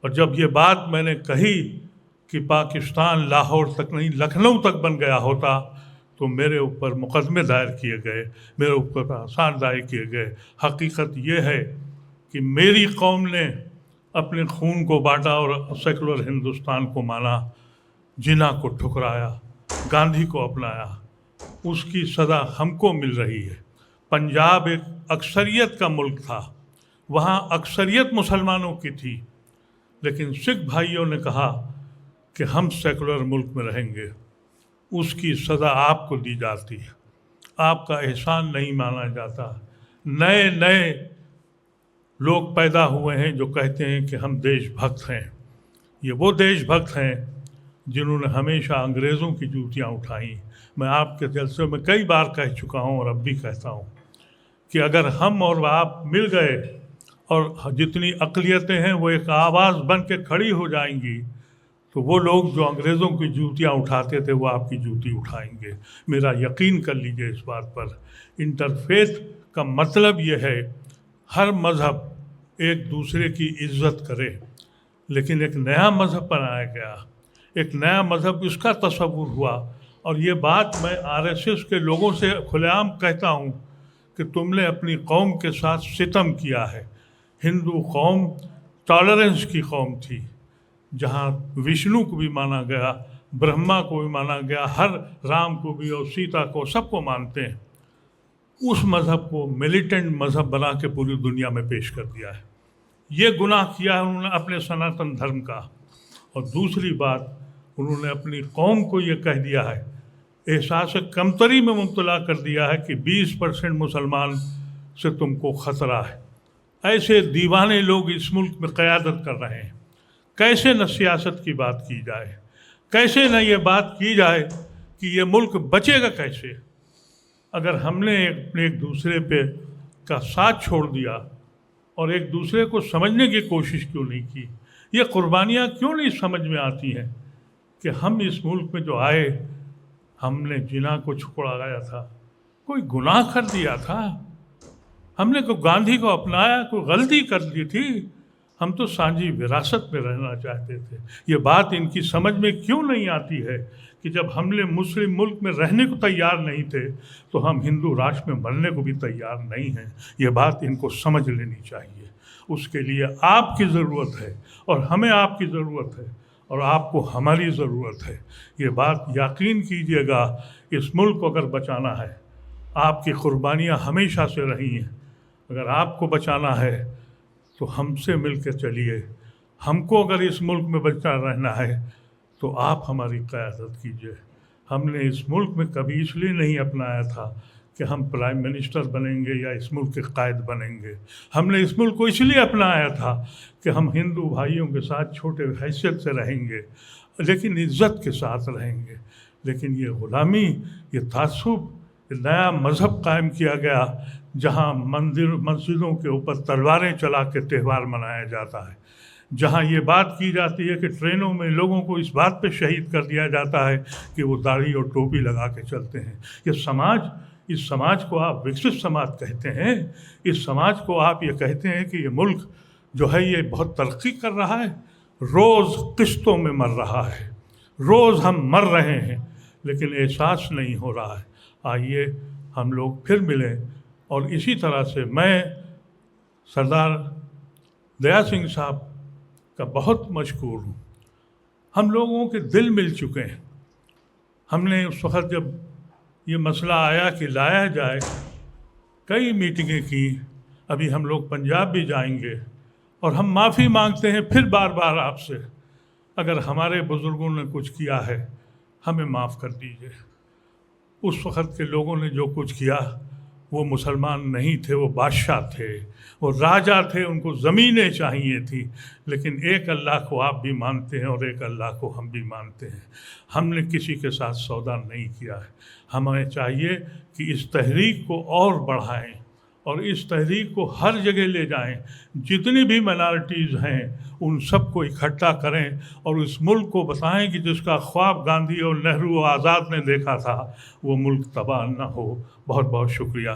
اور جب یہ بات میں نے کہی کہ پاکستان لاہور تک نہیں لکھنؤ تک بن گیا ہوتا تو میرے اوپر مقدمے دائر کیے گئے، میرے اوپر آثار دائر کیے گئے۔ حقیقت یہ ہے کہ میری قوم نے اپنے خون کو بانٹا اور سیکولر ہندوستان کو مانا، جناح کو ٹھکرایا، گاندھی کو اپنایا، اس کی سزا ہم کو مل رہی ہے۔ پنجاب ایک اکثریت کا ملک تھا، وہاں اکثریت مسلمانوں کی تھی، لیکن سکھ بھائیوں نے کہا کہ ہم سیکولر ملک میں رہیں گے، اس کی سزا آپ کو دی جاتی ہے، آپ کا احسان نہیں مانا جاتا۔ نئے لوگ پیدا ہوئے ہیں جو کہتے ہیں کہ ہم دیش بھکت ہیں۔ یہ وہ دیش بھکت ہیں جنہوں نے ہمیشہ انگریزوں کی جوتیاں اٹھائیں۔ میں آپ کے جلسے میں کئی بار کہہ چکا ہوں اور اب بھی کہتا ہوں کہ اگر ہم اور آپ مل گئے اور جتنی اقلیتیں ہیں وہ ایک آواز بن کے کھڑی ہو جائیں گی تو وہ لوگ جو انگریزوں کی جوتیاں اٹھاتے تھے وہ آپ کی جوتی اٹھائیں گے۔ میرا یقین کر لیجئے اس بات پر۔ انٹرفیتھ کا مطلب یہ ہے ہر مذہب ایک دوسرے کی عزت کرے، لیکن ایک نیا مذہب بنایا گیا، ایک نیا مذہب اس کا تصور ہوا۔ اور یہ بات میں RSS کے لوگوں سے کھلے عام کہتا ہوں کہ تم نے اپنی قوم کے ساتھ ستم کیا ہے۔ ہندو قوم ٹالرنس کی قوم تھی، جہاں وشنو کو بھی مانا گیا، برہما کو بھی مانا گیا، ہر رام کو بھی اور سیتا کو، سب کو مانتے ہیں۔ اس مذہب کو ملیٹنٹ مذہب بنا کے پوری دنیا میں پیش کر دیا ہے۔ یہ گناہ کیا ہے انہوں نے اپنے سناتن دھرم کا۔ اور دوسری بات، انہوں نے اپنی قوم کو یہ کہہ دیا ہے، احساس کمتری میں مبتلا کر دیا ہے کہ 20% مسلمان سے تم کو خطرہ ہے۔ ایسے دیوانے لوگ اس ملک میں قیادت کر رہے ہیں۔ کیسے نہ سیاست کی بات کی جائے، کیسے نہ یہ بات کی جائے کہ یہ ملک بچے گا کیسے اگر ہم نے ایک دوسرے پہ کا ساتھ چھوڑ دیا اور ایک دوسرے کو سمجھنے کی کوشش کیوں نہیں کی؟ یہ قربانیاں کیوں نہیں سمجھ میں آتی ہیں کہ ہم اس ملک میں جو آئے، ہم نے جناح کو ٹھکرایا تھا، کوئی گناہ کر دیا تھا، ہم نے کوئی گاندھی کو اپنایا، کوئی غلطی کر دی تھی؟ ہم تو سانجی وراثت میں رہنا چاہتے تھے۔ یہ بات ان کی سمجھ میں کیوں نہیں آتی ہے کہ جب ہم نے مسلم ملک میں رہنے کو تیار نہیں تھے تو ہم ہندو راشٹر میں بننے کو بھی تیار نہیں ہیں۔ یہ بات ان کو سمجھ لینی چاہیے۔ اس کے لیے آپ کی ضرورت ہے اور ہمیں آپ کی ضرورت ہے اور آپ کو ہماری ضرورت ہے۔ یہ بات یقین کیجئے گا، اس ملک کو اگر بچانا ہے، آپ کی قربانیاں ہمیشہ سے رہی ہیں۔ اگر آپ کو بچانا ہے تو ہم سے مل کے چلیے۔ ہم کو اگر اس ملک میں بچا رہنا ہے تو آپ ہماری قیادت کیجیے۔ ہم نے اس ملک میں کبھی اس لیے نہیں اپنایا تھا کہ ہم پرائم منسٹر بنیں گے یا اس ملک کے قائد بنیں گے۔ ہم نے اس ملک کو اس لیے اپنایا تھا کہ ہم ہندو بھائیوں کے ساتھ چھوٹے حیثیت سے رہیں گے، لیکن عزت کے ساتھ رہیں گے۔ لیکن یہ غلامی، یہ تعصب، یہ نیا مذہب قائم کیا گیا جہاں مسجدوں کے اوپر تلواریں چلا کے تہوار منایا جاتا ہے، جہاں یہ بات کی جاتی ہے کہ ٹرینوں میں لوگوں کو اس بات پہ شہید کر دیا جاتا ہے کہ وہ داڑھی اور ٹوپی لگا کے چلتے ہیں۔ اس سماج کو آپ وکست سماج کہتے ہیں، اس سماج کو آپ یہ کہتے ہیں کہ یہ ملک جو ہے یہ بہت ترقی کر رہا ہے، روز قسطوں میں مر رہا ہے، روز ہم مر رہے ہیں لیکن احساس نہیں ہو رہا ہے۔ آئیے ہم لوگ پھر ملیں اور اسی طرح سے میں سردار دیا سنگھ صاحب کا بہت مشکور ہوں۔ ہم لوگوں کے دل مل چکے ہیں۔ ہم نے اس وقت جب یہ مسئلہ آیا کہ لایا جائے، کئی میٹنگیں کی۔ ابھی ہم لوگ پنجاب بھی جائیں گے اور ہم معافی مانگتے ہیں پھر بار بار آپ سے، اگر ہمارے بزرگوں نے کچھ کیا ہے ہمیں معاف کر دیجیے۔ اس وقت کے لوگوں نے جو کچھ کیا وہ مسلمان نہیں تھے، وہ بادشاہ تھے، وہ راجا تھے، ان کو زمینیں چاہیے تھیں، لیکن ایک اللہ کو آپ بھی مانتے ہیں اور ایک اللہ کو ہم بھی مانتے ہیں۔ ہم نے کسی کے ساتھ سودا نہیں کیا ہے۔ ہمیں چاہیے کہ اس تحریک کو اور بڑھائیں اور اس تحریک کو ہر جگہ لے جائیں، جتنی بھی مائنارٹیز ہیں ان سب کو اکٹھا کریں اور اس ملک کو بتائیں کہ جس کا خواب گاندھی اور نہرو اور آزاد نے دیکھا تھا وہ ملک تباہ نہ ہو۔ بہت بہت شکریہ۔